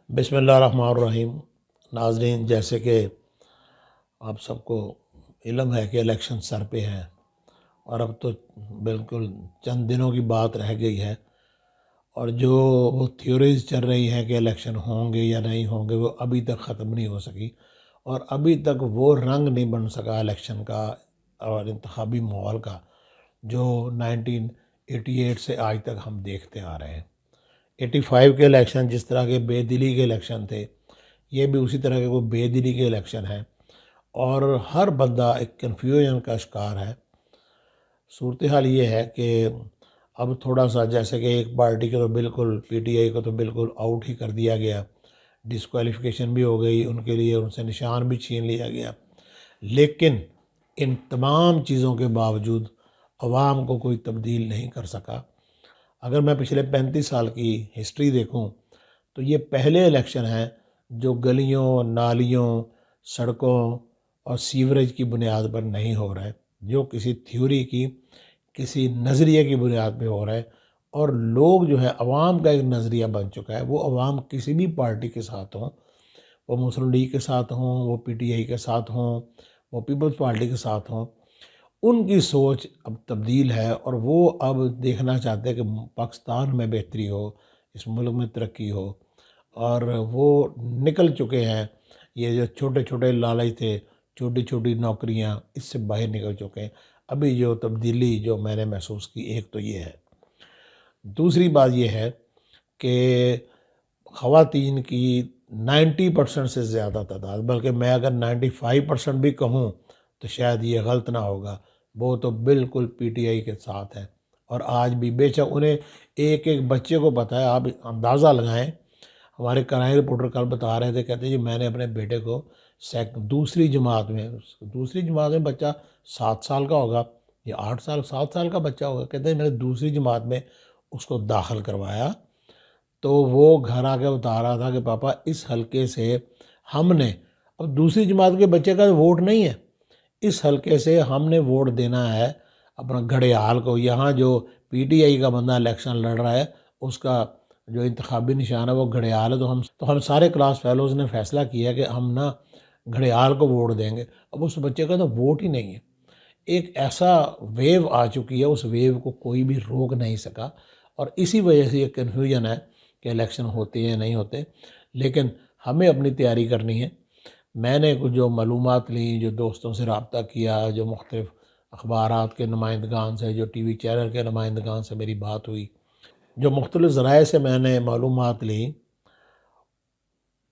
बिस्मिल्लाहिर्रहमानिर्रहीम। नाज़रीन, जैसे कि आप सबको इल्म है कि इलेक्शन सर पे हैं और अब तो बिल्कुल चंद दिनों की बात रह गई है। और जो वो थ्योरीज चल रही हैं कि इलेक्शन होंगे या नहीं होंगे, वो अभी तक ख़त्म नहीं हो सकी और अभी तक वो रंग नहीं बन सका इलेक्शन का और इंतखाबी माहौल का जो 1988 से आज तक हम देखते आ रहे हैं। 85 के इलेक्शन जिस तरह के बेदिली के इलेक्शन थे, ये भी उसी तरह के वो बेदिली के इलेक्शन हैं और हर बंदा एक कन्फ्यूजन का शिकार है। सूरत हाल ये है कि अब थोड़ा सा, जैसे कि एक पार्टी को तो बिल्कुल, पीटीआई को तो बिल्कुल आउट ही कर दिया गया, डिस्क्वालिफिकेशन भी हो गई उनके लिए, उनसे निशान भी छीन लिया गया। लेकिन इन तमाम चीज़ों के बावजूद अवाम को कोई तब्दील नहीं कर सका। अगर मैं पिछले 35 साल की हिस्ट्री देखूं तो ये पहले इलेक्शन हैं जो गलियों, नालियों, सड़कों और सीवरेज की बुनियाद पर नहीं हो रहा है, जो किसी थ्योरी की, किसी नज़रिए की बुनियाद पे हो रहा है। और लोग जो है, अवाम का एक नज़रिया बन चुका है। वो अवाम किसी भी पार्टी के साथ हों, वो मुस्लिम लीग के साथ हों, वो पीटीआई के साथ हों, वो पीपल्स पार्टी के साथ हों, उनकी सोच अब तब्दील है और वो अब देखना चाहते हैं कि पाकिस्तान में बेहतरी हो, इस मुल्क में तरक्की हो। और वो निकल चुके हैं, ये जो छोटे छोटे लालच थे, छोटी छोटी नौकरियां, इससे बाहर निकल चुके हैं। अभी जो तब्दीली जो मैंने महसूस की, एक तो ये है। दूसरी बात ये है कि ख़वातीन की 90% से ज़्यादा तादाद, बल्कि मैं अगर 95% भी कहूँ तो शायद ये गलत ना होगा, वो तो बिल्कुल पीटीआई के साथ है। और आज भी बेशक उन्हें एक एक बच्चे को पता है। आप अंदाज़ा लगाएं, हमारे कराई रिपोर्टर कल बता रहे थे, कहते जी मैंने अपने बेटे को दूसरी जमात में बच्चा 7 साल का होगा या 8 साल 7 साल का बच्चा होगा, कहते हैं मैंने दूसरी जमात में उसको दाखिल करवाया तो वो घर आके बता रहा था कि पापा इस हलके से हमने, अब दूसरी जमात के बच्चे का वोट नहीं है, इस हलके से हमने वोट देना है अपना घड़ियाल को। यहाँ जो पीटीआई का बंदा इलेक्शन लड़ रहा है, उसका जो इंतखाबी निशान है वो घड़ियाल है, तो हम सारे क्लास फेलोज़ ने फैसला किया कि हम ना घड़ियाल को वोट देंगे। अब उस बच्चे का तो वोट ही नहीं है। एक ऐसा वेव आ चुकी है, उस वेव को कोई भी रोक नहीं सका और इसी वजह से ये कन्फ्यूजन है कि इलेक्शन होते हैं नहीं होते। लेकिन हमें अपनी तैयारी करनी है। मैंने कुछ जो मालूमात ली, जो दोस्तों से रब्ता किया, जो मुख्तलिफ़ अखबारात के नुमाइंदगान से, जो टीवी चैनल के नुमाइंदगान से मेरी बात हुई, जो मुख्तलिफ़ ज़राए से मैंने मालूमात ली,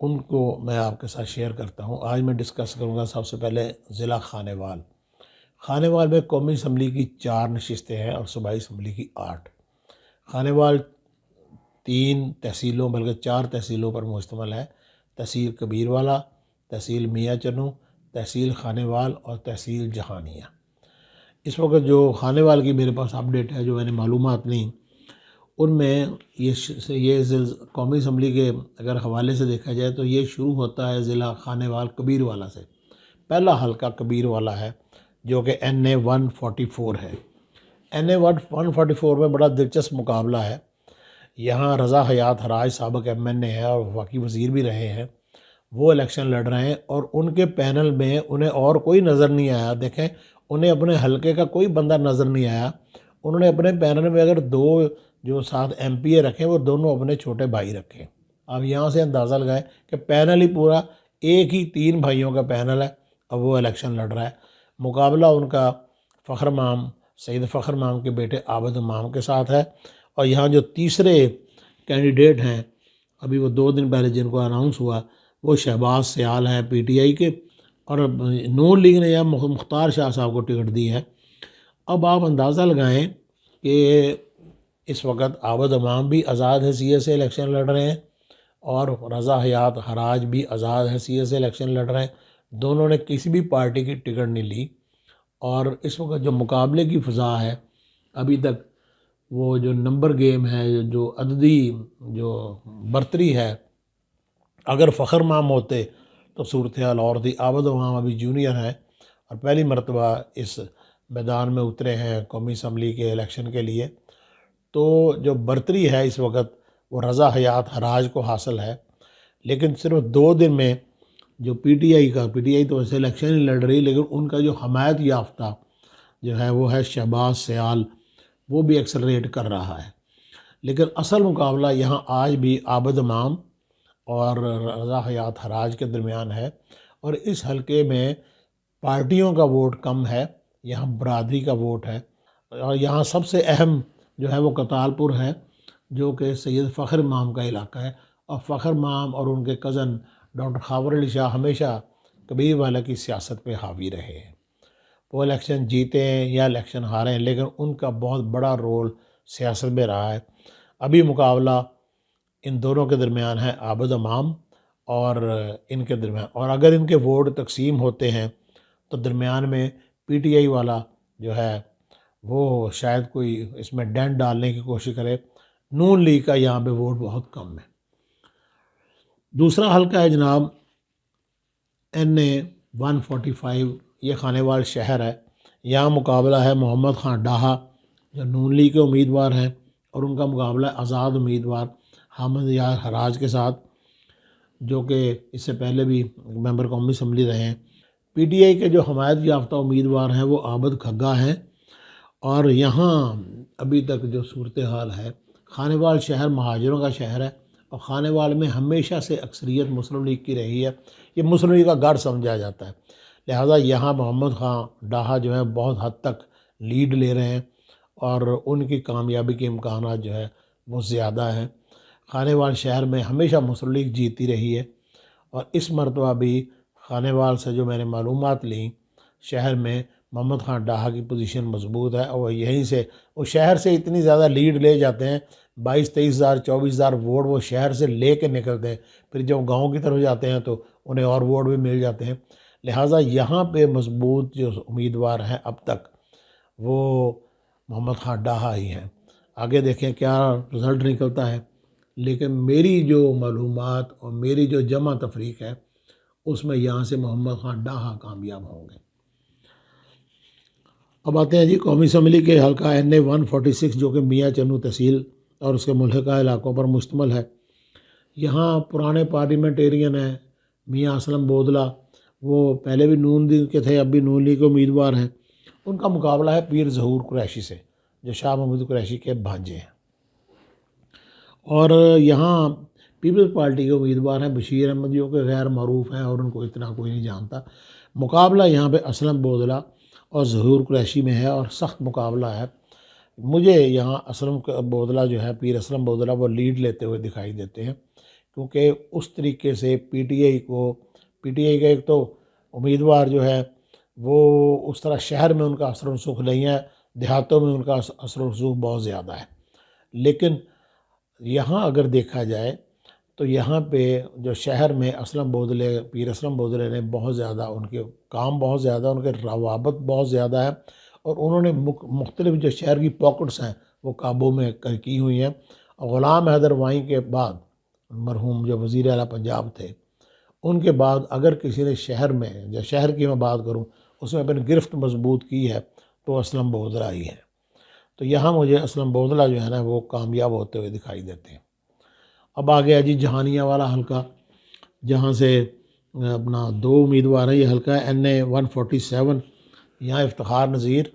उनको मैं आपके साथ शेयर करता हूँ। आज मैं डिस्कस करूँगा सबसे पहले ज़िला खानेवाल। खानेवाल में कौमी असम्बली की 4 नशिस्तें हैं और सूबाई असम्बली की 8। खानेवाल 3 तहसीलों, बल्कि 4 तहसीलों पर मुश्तमिल है। तहसील कबीरवाला, तहसील मियाँ चन्नू, तहसील खानेवाल और तहसील जहानिया। इस वक्त जो खानेवाल की मेरे पास अपडेट है, जो मैंने मालूमात ली, उनमें ये कौमी असम्बली के अगर हवाले से देखा जाए तो ये शुरू होता है ज़िला खानेवाल कबीरवाला से। पहला हल्का कबीरवाला है जो कि NA 144 है। NA 144 में बड़ा दिलचस्प मुकाबला है। यहाँ रज़ा हयात हराज साबिक MNA है और वफाकी वज़ीर भी रहे हैं, वो इलेक्शन लड़ रहे हैं और उनके पैनल में उन्हें और कोई नज़र नहीं आया। देखें, उन्हें अपने हलके का कोई बंदा नज़र नहीं आया। उन्होंने अपने पैनल में अगर 2 जो साथ MPA रखे, वो दोनों अपने छोटे भाई रखे। अब यहाँ से अंदाज़ा लगाएं कि पैनल ही पूरा एक ही 3 भाइयों का पैनल है, अब वो इलेक्शन लड़ रहा है। मुकाबला उनका फ़ख्र इमाम, सईद फ़ख्र इमाम के बेटे आबिद इमाम के साथ है। और यहाँ जो तीसरे कैंडिडेट हैं, अभी वो 2 दिन पहले जिनको अनाउंस हुआ, वो शहबाज सियाल हैं पीटीआई के, और नून लीग ने यह मुख्तार शाह साहब को टिकट दी है। अब आप अंदाज़ा लगाएं कि इस वक्त आबिद इमाम भी आज़ाद हैसियत से इलेक्शन लड़ रहे हैं और रज़ा हयात हराज भी आज़ाद हैसियत से इलेक्शन लड़ रहे हैं। दोनों ने किसी भी पार्टी की टिकट नहीं ली। और इस वक्त जो मुकाबले की फ़ज़ा है, अभी तक वो जो नंबर गेम है, जो अददी जो बर्तरी है, अगर फ़ख्र इमाम होते तो सूरत हाल और थी। आबिद इमाम अभी जूनियर हैं और पहली मरतबा इस मैदान में उतरे हैं कौमी असम्बली के इलेक्शन के लिए। तो जो बर्तरी है इस वक्त, वो रज़ा हयात हराज को हासिल है। लेकिन सिर्फ 2 दिन में जो पीटीआई तो वैसे इलेक्शन ही लड़ रही, लेकिन उनका जो हमायत याफ्ता जो है वो है शहबाज सयाल, वो भी एक्सलरेट कर रहा है। लेकिन असल मुकाबला यहाँ आज भी आबिद इमाम और रज़ा हयात हराज के दरमियान है। और इस हलके में पार्टियों का वोट कम है, यहाँ बरादरी का वोट है। और यहाँ सबसे अहम जो है वो कतालपुर है, जो कि सैयद फ़खर इमाम का इलाका है। और फ़खर इमाम और उनके कज़न डॉक्टर खावर अली शाह हमेशा कबीर वाला की सियासत पे हावी रहे हैं। वो इलेक्शन जीते हैं या इलेक्शन हारे हैं, लेकिन उनका बहुत बड़ा रोल सियासत में रहा है। अभी मुकाबला इन दोनों के दरमियान है, आबिद इमाम और इनके दरमियान। और अगर इनके वोट तकसीम होते हैं तो दरमियान में पीटीआई वाला जो है वो शायद कोई इसमें डेंट डालने की कोशिश करे। नून लीग का यहाँ पे वोट बहुत कम है। दूसरा हल्का है जनाब NA 145, ये खानेवाल शहर है। यहाँ मुकाबला है मोहम्मद खान डाहा जो नून लीग के उम्मीदवार हैं, और उनका मुकाबला आज़ाद उम्मीदवार हामिद यार हराज के साथ, जो कि इससे पहले भी मेंबर कौमी असम्बली रहे हैं। पीटीआई के जो हमायत याफ्ता उम्मीदवार हैं वो आबिद खग्गा हैं। और यहाँ अभी तक जो सूरत हाल है, खानेवाल शहर महाजरों का शहर है और खानेवाल में हमेशा से अक्सरियत मुस्लिम लीग की रही है। ये मुस्लिम लीग का गढ़ समझा जाता है, लिहाजा यहाँ मोहम्मद खान डाहा जो है बहुत हद तक लीड ले रहे हैं और उनकी कामयाबी के इम्कान जो है वो ज़्यादा हैं। खानेवाल शहर में हमेशा मुस्लिम लीग जीती रही है और इस मरतबा भी खानेवाल से जो मैंने मालूमात ली, शहर में मोहम्मद खान डाहा की पोजीशन मजबूत है और यहीं से वो शहर से इतनी ज़्यादा लीड ले जाते हैं, 22-23 हज़ार 24 हज़ार वोट वो शहर से ले कर निकलते हैं। फिर जब गांव की तरफ जाते हैं तो उन्हें और वोट भी मिल जाते हैं। लिहाजा यहाँ पे मजबूत जो उम्मीदवार हैं अब तक वो मोहम्मद खान डाहा ही हैं। आगे देखें क्या रिज़ल्ट निकलता है, लेकिन मेरी जो मालूमात और मेरी जो जमा तफरीक है उसमें यहाँ से मोहम्मद खान डाहा कामयाब होंगे। अब आते हैं जी कौमी असम्बली के हल्का NA 146 जो कि मियाँ चन्नू तहसील और उसके मुल्हिका इलाकों पर मुश्तमिल है। यहाँ पुराने पार्लियामेंटेरियन हैं मियाँ असलम बोदला, वो पहले भी नून लीग के थे, अब भी नून लीग के उम्मीदवार हैं। उनका मुकाबला है पीर ज़हूर कुरैशी से, जो शाह महमूद कुरैशी के भांजे हैं। और यहाँ पीपल्स पार्टी के उम्मीदवार हैं बशीर अहमद, जो कि गैर मरूफ हैं और उनको इतना कोई नहीं जानता। मुकाबला यहाँ पे असलम बोदला और ज़हूर कुरैशी में है और सख्त मुकाबला है। मुझे यहाँ असलम बोदला जो है, पीर असलम बोदला, वो लीड लेते हुए दिखाई देते हैं, क्योंकि उस तरीके से पीटीआई का एक तो उम्मीदवार जो है वो उस तरह शहर में उनका असर रसूख नहीं है, देहातों में उनका असर रसूख बहुत ज़्यादा है। लेकिन यहाँ अगर देखा जाए तो यहाँ पे जो शहर में पीर असलम बोदले ने बहुत ज़्यादा, उनके काम बहुत ज़्यादा, उनके रवाबत बहुत ज़्यादा है और उन्होंने मुख्तलिफ जो शहर की पॉकेट्स हैं वो काबू में की हुई हैं। और ग़ुलाम हैदर वाई के बाद मरहूम जो वज़ीर आला पंजाब थे, उनके बाद अगर किसी ने शहर में, जो शहर की मैं बात करूँ, उसमें अपनी गिरफ्त मजबूत की है तो असलम बोदला ही है। तो यहाँ मुझे असलम बोदला जो है ना वो कामयाब होते हुए दिखाई देते हैं। अब आ गया जी जहानिया वाला हल्का, जहाँ से अपना 2 उम्मीदवार हैं। ये हल्का है NA 147। यहाँ इफ्तिखार नज़ीर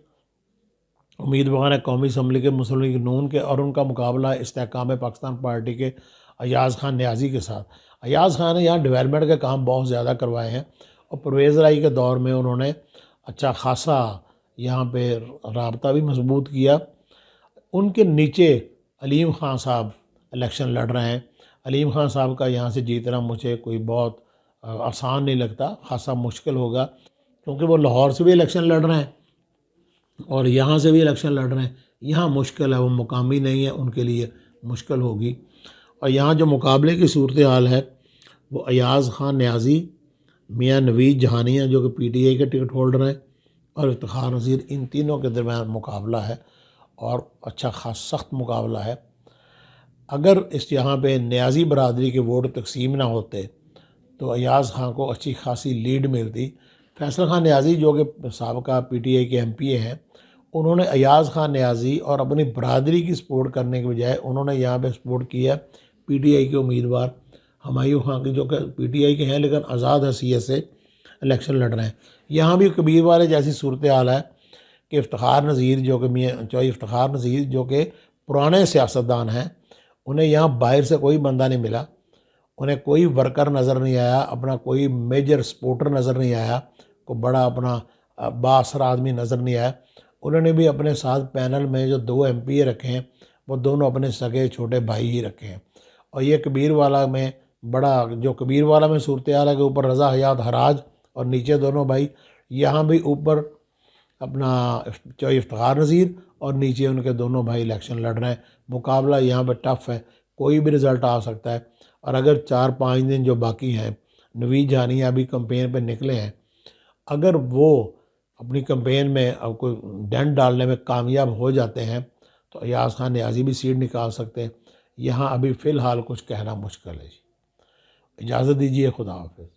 उम्मीदवार हैं कौमी असम्बली के मुस्लिम लीग नून के, और उनका मुकाबला है इस्तेहकाम पाकिस्तान पार्टी के अयाज़ खान न्याजी के साथ। अयाज़ खान ने यहाँ डेवलपमेंट के काम बहुत ज़्यादा करवाए हैं और परवेज़ राई के दौर में उन्होंने अच्छा खासा यहाँ पे राबता भी मजबूत किया। उनके नीचे अलीम ख़ान साहब इलेक्शन लड़ रहे हैं। अलीम ख़ान साहब का यहाँ से जीतना मुझे कोई बहुत आसान नहीं लगता, खासा मुश्किल होगा, क्योंकि वो लाहौर से भी इलेक्शन लड़ रहे हैं और यहाँ से भी इलेक्शन लड़ रहे हैं। यहाँ मुश्किल है, वो मुकामी नहीं है, उनके लिए मुश्किल होगी। और यहाँ जो मुकाबले की सूरत हाल है वो अयाज़ खान न्याजी, मियाँ नवीद जहानिया जो कि पीटीआई के टिकट होल्डर हैं, और इफ्तिखार नज़ीर, इन तीनों के दरमियान मुकाबला है और अच्छा खास सख्त मुकाबला है। अगर इस यहाँ पे न्याजी बरादरी के वोट तकसीम ना होते तो अयाज़ खान को अच्छी खासी लीड मिलती। फैसल खान न्याजी जो कि साबका पीटीआई के MPA हैं, उन्होंने अयाज़ खान न्याजी और अपनी बरादरी की सपोर्ट करने के बजाय उन्होंने यहाँ पे सपोर्ट किया पीटीआई के उम्मीदवार हुमायूं खां की, जो कि PTI के हैं लेकिन आज़ाद हैसियत से इलेक्शन लड़ रहे हैं। यहाँ भी कबीर वाले जैसी सूरत हाल है कि इफ्तिखार नज़ीर जो कि मियां चौधरी इफ्तिखार नज़ीर जो कि पुराने सियासतदान हैं, उन्हें यहाँ बाहर से कोई बंदा नहीं मिला, उन्हें कोई वर्कर नज़र नहीं आया, अपना कोई मेजर सपोर्टर नज़र नहीं आया, कोई बड़ा अपना बासर आदमी नज़र नहीं आया। उन्होंने भी अपने साथ पैनल में जो 2 MP रखे हैं वो दोनों अपने सगे छोटे भाई ही रखे हैं। और ये कबीर वाला में बड़ा, जो कबीर वाला में सूरत हाल है कि ऊपर रज़ा हयात हराज और नीचे दोनों भाई, यहाँ भी ऊपर अपना चौधरी इफ्तिखार नज़ीर और नीचे उनके दोनों भाई इलेक्शन लड़ रहे हैं। मुकाबला यहाँ पर टफ है, कोई भी रिज़ल्ट आ सकता है। और अगर 4-5 दिन जो बाकी हैं, नवीद जानिया अभी कैंपेन पे निकले हैं, अगर वो अपनी कैंपेन में अब कोई डेंट डालने में कामयाब हो जाते हैं तो अयाज खान न्याजी भी सीट निकाल सकते हैं। यहाँ अभी फ़िलहाल कुछ कहना मुश्किल है जी। इजाज़त दीजिए, खुदा हाफिज़।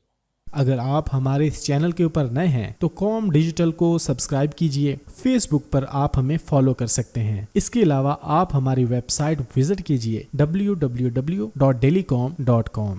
अगर आप हमारे इस चैनल के ऊपर नए हैं तो कॉम डिजिटल को सब्सक्राइब कीजिए। फेसबुक पर आप हमें फॉलो कर सकते हैं। इसके अलावा आप हमारी वेबसाइट विजिट कीजिए www.dailycom.com।